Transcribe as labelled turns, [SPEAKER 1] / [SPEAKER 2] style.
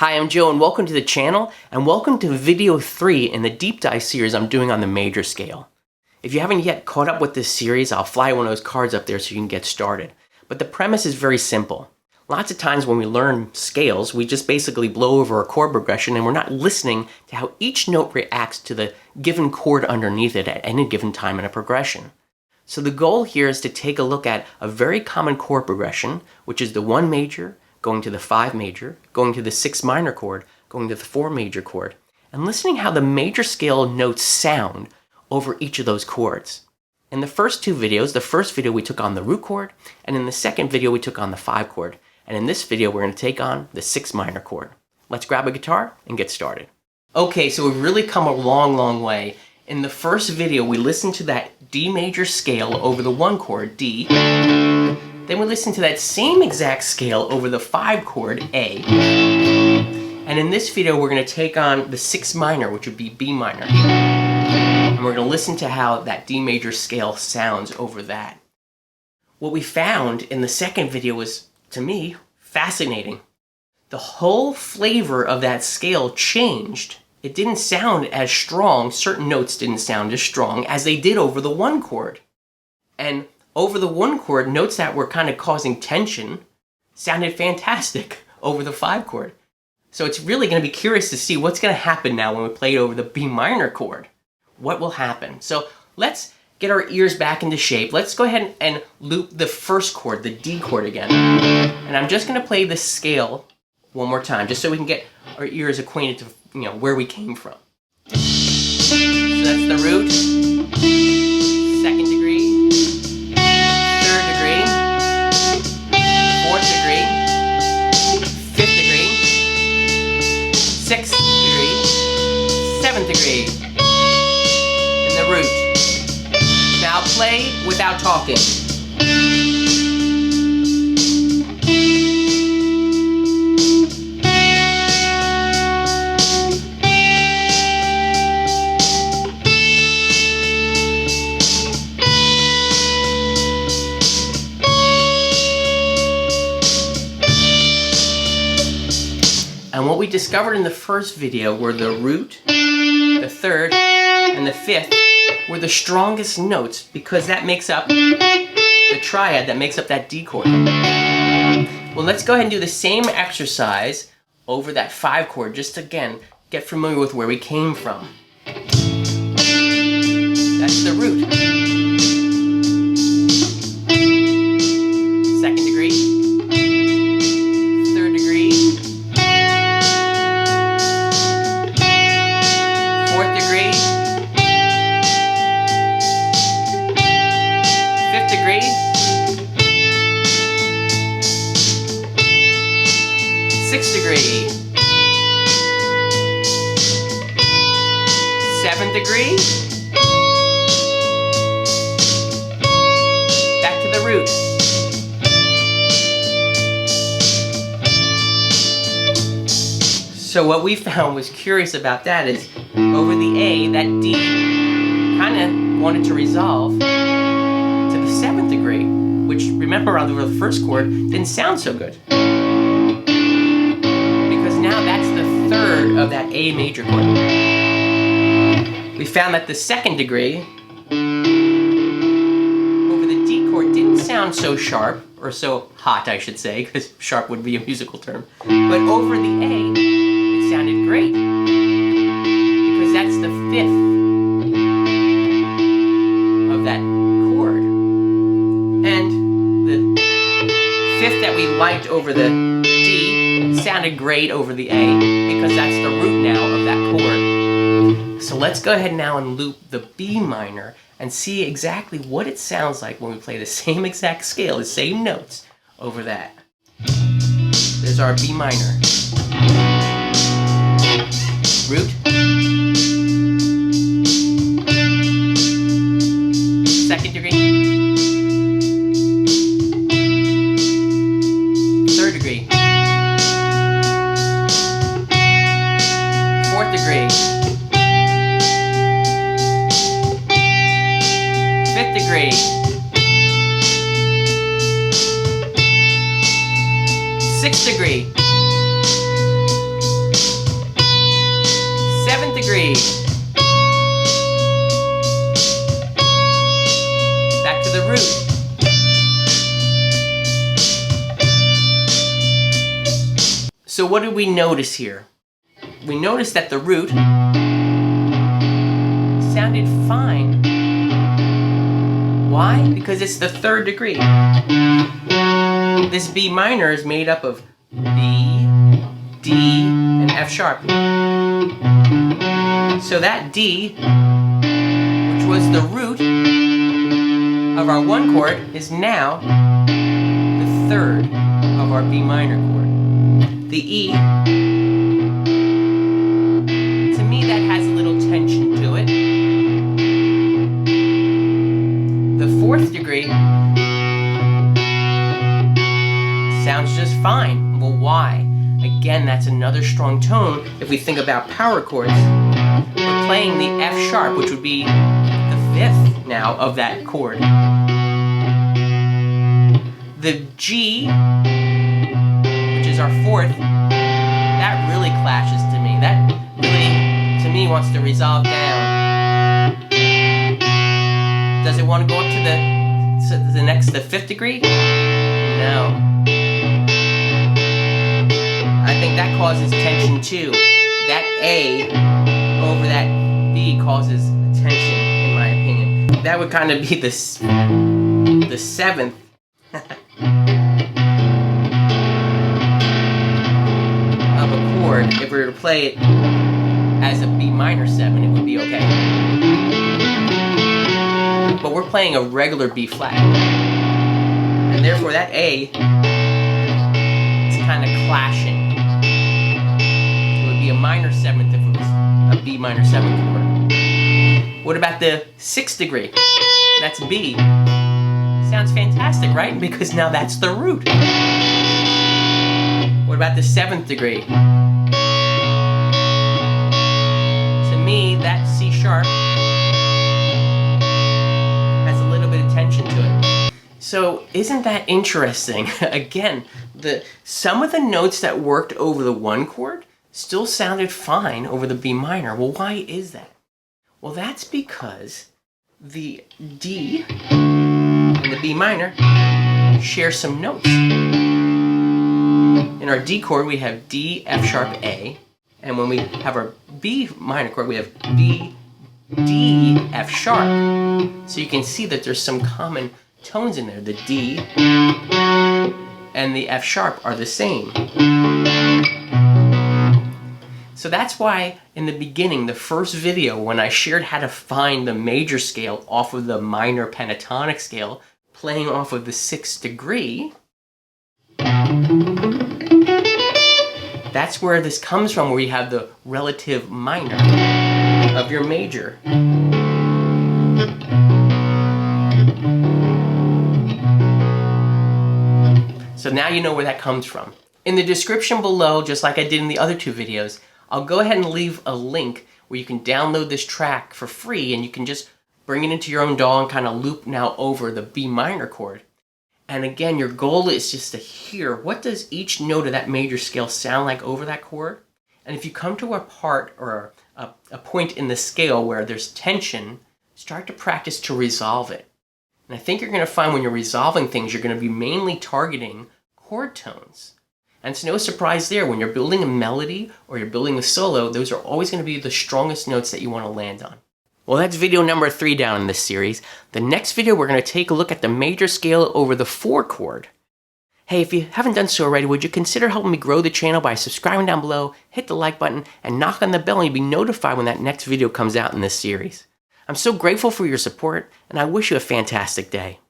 [SPEAKER 1] Hi, I'm Joe and welcome to the channel and welcome to video 3 in the deep dive series I'm doing on the major scale. If you haven't yet caught up with this series, I'll fly one of those cards up there so you can get started. But the premise is very simple. Lots of times when we learn scales, we just basically blow over a chord progression and we're not listening to how each note reacts to the given chord underneath it at any given time in a progression. So the goal here is to take a look at a very common chord progression, which is the 1 major, going to the 5 major, going to the 6 minor chord, going to the 4 major chord, and listening how the major scale notes sound over each of those chords. In the first two videos, the first video we took on the root chord, and in the second video we took on the 5 chord. And in this video we're going to take on the 6 minor chord. Let's grab a guitar and get started. Okay, so we've really come a long way. In the first video we listened to that D major scale over the 1 chord, D. Then we listen to that same exact scale over the 5 chord, A. And in this video we're going to take on the 6 minor, which would be B minor. And we're going to listen to how that D major scale sounds over that. What we found in the second video was, to me, fascinating. The whole flavor of that scale changed. It didn't sound as strong, certain notes didn't sound as strong as they did over the 1 chord. And over the 1 chord, notes that were kind of causing tension sounded fantastic over the 5 chord. So it's really going to be curious to see what's going to happen now when we play it over the B minor chord. What will happen? So let's get our ears back into shape. Let's go ahead and loop the first chord, the D chord again. And I'm just going to play this scale one more time, just so we can get our ears acquainted to where we came from. So that's the root, 2nd degree, 3rd degree, 4th degree, 5th degree, 6th degree, 7th degree, and the root. Now play without talking. And what we discovered in the first video were the root, the 3rd, and the 5th were the strongest notes because that makes up the triad that makes up that D chord. Well, let's go ahead and do the same exercise over that 5 chord, just to, again, get familiar with where we came from. That's the root. 2nd degree, 3rd degree, 4th degree, 5th degree, 6th degree, 7th degree, back to the root. So what we found was curious about that is, over the A, that D kind of wanted to resolve to the 7th degree, which, remember, over the first chord, didn't sound so good. Because now that's the 3rd of that A major chord. We found that the 2nd degree over the D chord didn't sound so sharp, or so hot, I should say, because sharp would be a musical term. But over the A, it sounded great. Because that's the 5th of that chord. And the 5th that we liked over the D sounded great over the A, because that's the root now of that chord. So let's go ahead now and loop the B minor and see exactly what it sounds like when we play the same exact scale, the same notes over that. There's our B minor. Root, 2nd degree, 3rd degree, 4th degree, 5th degree, 6th degree, degree. Back to the root. So what did we notice here? We noticed that the root sounded fine. Why? Because it's the third degree. This B minor is made up of B, D, and F sharp. So that D, which was the root of our one chord, is now the third of our B minor chord. The E, to me that has a little tension to it. The fourth degree sounds just fine. Well, why? Again, that's another strong tone. If we think about power chords, we're playing the F sharp, which would be the fifth now of that chord. The G, which is our fourth, that really clashes to me. That really, to me, wants to resolve down. Does it want to go up to the fifth degree? No. I think that causes tension too. That A over that B causes tension, in my opinion. That would kind of be the seventh. Of a chord. If we were to play it as a B minor 7, it would be okay. But we're playing a regular B flat. And therefore that A is kind of clashing. It would be a minor 7th if it was a B minor 7 chord. What about the 6th degree? That's B. Sounds fantastic, right? Because now that's the root. What about the 7th degree? To me, that C sharp has a little bit of tension to it. So isn't that interesting? Again, some of the notes that worked over the one chord still sounded fine over the B minor. Well, why is that? Well, that's because the D and the B minor share some notes. In our D chord, we have D, F sharp, A. And when we have our B minor chord, we have B, D, F sharp. So you can see that there's some common tones in there. The D and the F sharp are the same. So that's why in the beginning, the first video, when I shared how to find the major scale off of the minor pentatonic scale, playing off of the 6th degree, that's where this comes from, where you have the relative minor of your major. So now you know where that comes from. In the description below, just like I did in the other two videos, I'll go ahead and leave a link where you can download this track for free, and you can just bring it into your own DAW and kind of loop now over the B minor chord. And again, your goal is just to hear what does each note of that major scale sound like over that chord. And if you come to a part or a point in the scale where there's tension, start to practice to resolve it. And I think you're going to find when you're resolving things, you're going to be mainly targeting chord tones. And it's no surprise there, when you're building a melody or you're building a solo, those are always going to be the strongest notes that you want to land on. Well, that's video number 3 down in this series. The next video, we're going to take a look at the major scale over the 4 chord. Hey, if you haven't done so already, would you consider helping me grow the channel by subscribing down below, hit the like button, and knock on the bell and you'll be notified when that next video comes out in this series. I'm so grateful for your support, and I wish you a fantastic day.